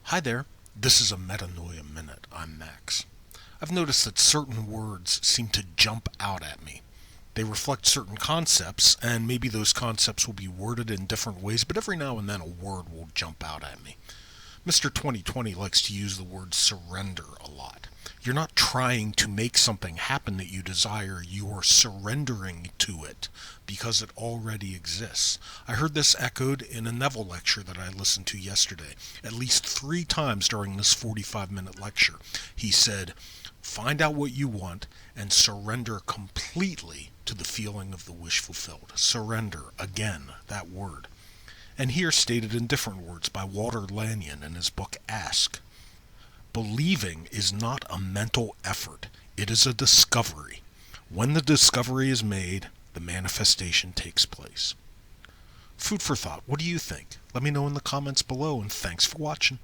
Hi there, this is a Metanoia Minute. I'm Max. I've noticed that certain words seem to jump out at me. They reflect certain concepts, and maybe those concepts will be worded in different ways, but every now and then a word will jump out at me. Mr. 2020 likes to use the word surrender a lot. You're not trying to make something happen that you desire, you're surrendering to it because it already exists. I heard this echoed in a Neville lecture that I listened to yesterday, at least 3 times during this 45-minute lecture. He said, find out what you want and surrender completely to the feeling of the wish fulfilled. Surrender, again, that word. And here stated in different words by Lanyon in his book Ask. Believing is not a mental effort, it is a discovery. When the discovery is made, the manifestation takes place. Food for thought. What do you think? Let me know in the comments below, and thanks for watching.